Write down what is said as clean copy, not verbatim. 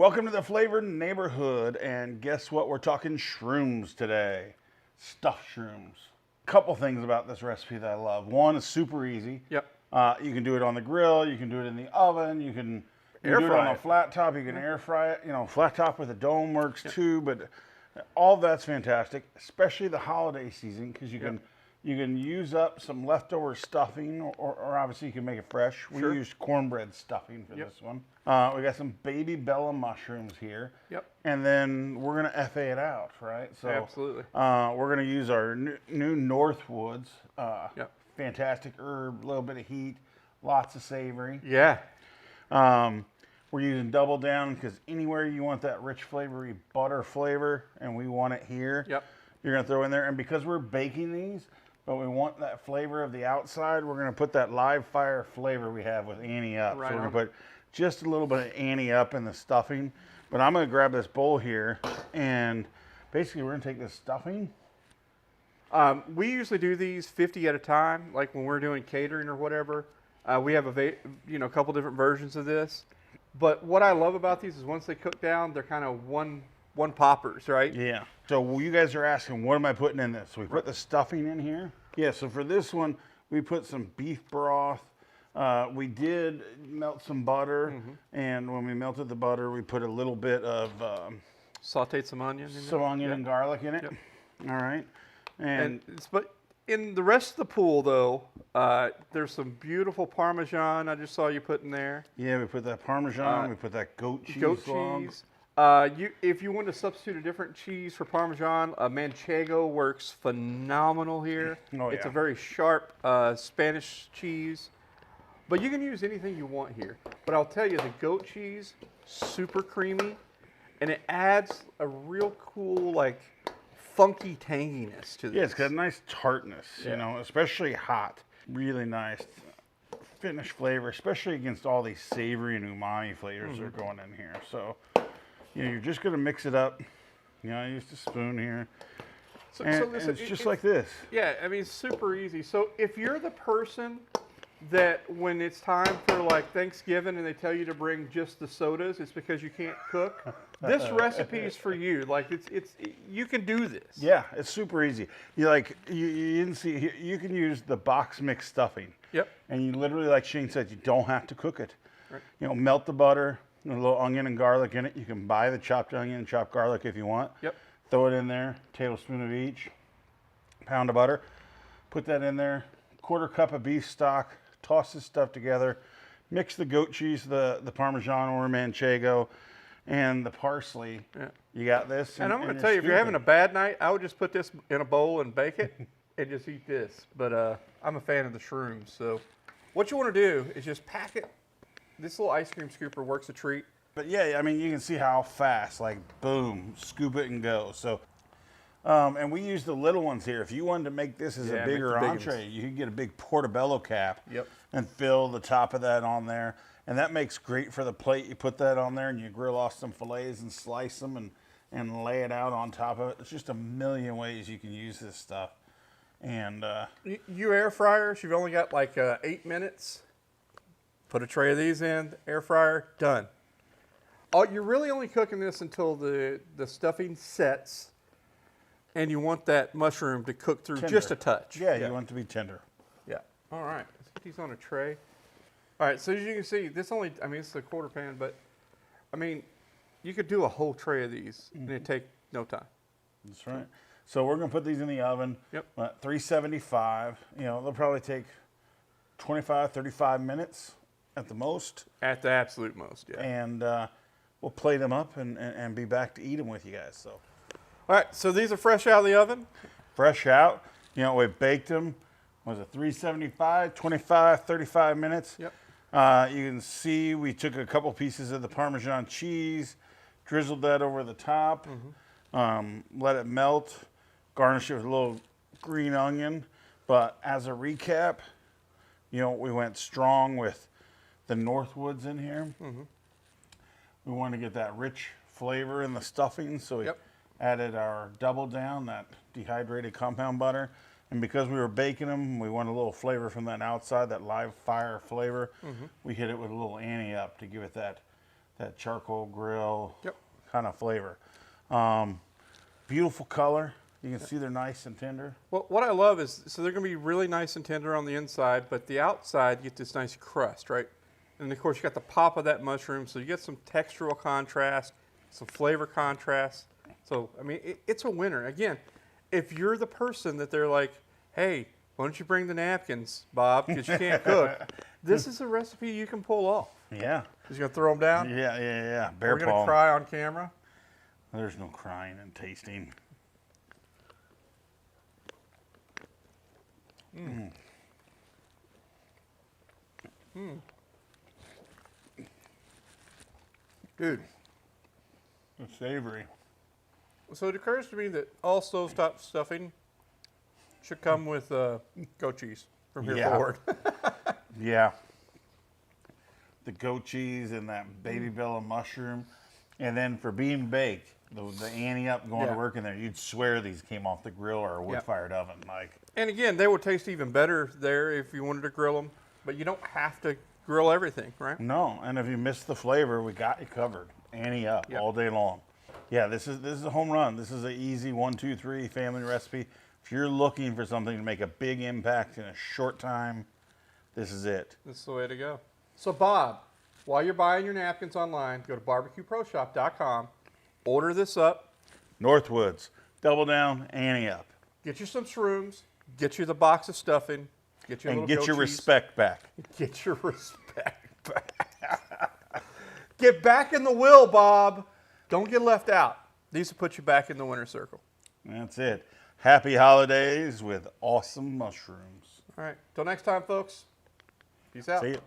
Welcome to the Flavored Neighborhood, and guess what? We're talking shrooms today. Stuffed shrooms. Couple things about this recipe that I love. One, it's super easy. Yep. You can do it on the grill, you can do it in the oven, you can Air do it fry on a it. flat top, you can air fry it. You know, flat top with a dome works too, but all that's fantastic, especially the holiday season, because you can use up some leftover stuffing, or obviously you can make it fresh. We used cornbread stuffing for this one. We got some baby Bella mushrooms here. Yep. And then we're going to FA it out, right? So Absolutely. we're going to use our new Northwoods. Fantastic herb, a little bit of heat, lots of savory. Yeah. We're using double down because anywhere you want that rich flavory butter flavor, and we want it here, you're going to throw in there. And because we're baking these, but we want that flavor of the outside, we're going to put that live fire flavor we have with Ante up. Right, so we're going to put just a little bit of Ante up in the stuffing. But I'm going to grab this bowl here, and basically we're going to take this stuffing. We usually do these 50 at a time, like when we're doing catering or whatever. We have a couple different versions of this. But what I love about these is once they cook down, they're kind of one poppers, right? Yeah. So you guys are asking, what am I putting in this? So we put the stuffing in here. Yeah, so for this one, we put some beef broth. We did melt some butter, and when we melted the butter, we put a little bit of Sauteed some onion in some onion and garlic in it. Yep. All right. But in the rest of the pool, though, there's some beautiful Parmesan I just saw you put in there. Yeah, we put that Parmesan, we put that goat cheese. If you want to substitute a different cheese for Parmesan, Manchego works phenomenal here. It's a very sharp Spanish cheese. But you can use anything you want here. But I'll tell you, the goat cheese, super creamy, and it adds a real cool, like, funky tanginess to this. Yeah, it's got a nice tartness, you know, especially hot. Really nice finish flavor, especially against all these savory and umami flavors that are going in here. So, you're just going to mix it up. I used a spoon here. And listen, it's just like this. Yeah, I mean, it's super easy. So if you're the person that when it's time for like Thanksgiving and they tell you to bring just the sodas, it's because you can't cook. This recipe is for you. Like you can do this. Yeah, it's super easy. You didn't see, you can use the box mix stuffing. Yep. And you literally, like Shane said, you don't have to cook it. Right. Melt the butter, a little onion and garlic in it. You can buy the chopped onion and chopped garlic if you want. Yep. Throw it in there, tablespoon of each, pound of butter. Put that in there, quarter cup of beef stock. Toss this stuff together, mix the goat cheese, the Parmesan or Manchego, and the parsley. Yeah. You got this. And I'm going to tell you, if you're having a bad night, I would just put this in a bowl and bake it and just eat this. But I'm a fan of the shrooms. So what you want to do is just pack it. This little ice cream scooper works a treat. But yeah, I mean, you can see how fast, like boom, scoop it and go. So. And we use the little ones here. If you wanted to make this as a bigger entree, you could get a big portobello cap and fill the top of that on there. And that makes great for the plate. You put that on there and you grill off some fillets and slice them and lay it out on top of it. It's just a million ways you can use this stuff. And you air fryers, you've only got like 8 minutes. Put a tray of these in, air fryer, done. You're really only cooking this until the stuffing sets. And you want that mushroom to cook through just a touch. Yeah, you want it to be tender. Yeah. All right. Let's put these on a tray. All right. So as you can see, this it's a quarter pan, but I mean, you could do a whole tray of these and it'd take no time. That's right. So we're going to put these in the oven. Yep. 375. They'll probably take 25, 35 minutes at the most. At the absolute most, yeah. And we'll plate them up and be back to eat them with you guys. So. All right, so these are fresh out of the oven? Fresh out. We baked them. Was it 375, 25, 35 minutes? Yep. You can see we took a couple pieces of the Parmesan cheese, drizzled that over the top, let it melt, garnish it with a little green onion. But as a recap, we went strong with the Northwoods in here. We wanted to get that rich flavor in the stuffing, so we added our double down, that dehydrated compound butter. And because we were baking them, we want a little flavor from that outside, that live fire flavor. We hit it with a little Ante up to give it that that charcoal grill Yep. kind of flavor. Beautiful color. You can see they're nice and tender. Well, what I love is, so they're going to be really nice and tender on the inside, but the outside you get this nice crust, right? And of course you got the pop of that mushroom, so you get some textural contrast, some flavor contrast. So, I mean, it's a winner. Again, if you're the person that they're like, hey, why don't you bring the napkins, Bob, because you can't cook, this is a recipe you can pull off. Yeah. He's going to throw them down? Yeah. Bear We're going to cry on camera? There's no crying and tasting. Dude. It's savory. So it occurs to me that all stovetop stuffing should come with goat cheese from here forward. Yeah. The goat cheese and that baby bella mushroom. And then for being baked, the Ante up going to work in there, you'd swear these came off the grill or a wood-fired oven. And again, they would taste even better there if you wanted to grill them, but you don't have to grill everything, right? No, and if you miss the flavor, we got you covered. Ante up all day long. Yeah, this is a home run. This is an easy 1, 2, 3 family recipe. If you're looking for something to make a big impact in a short time, this is it. This is the way to go. So Bob, while you're buying your napkins online, go to barbecueproshop.com, order this up. Northwoods, double down, Ante up. Get you some shrooms, get you the box of stuffing, get you a and little get goat your cheese. respect back. Get your respect back. Get back in the wheel, Bob. Don't get left out. These will put you back in the winner's circle. That's it. Happy holidays with awesome mushrooms. All right. Till next time, folks. Peace out. See you.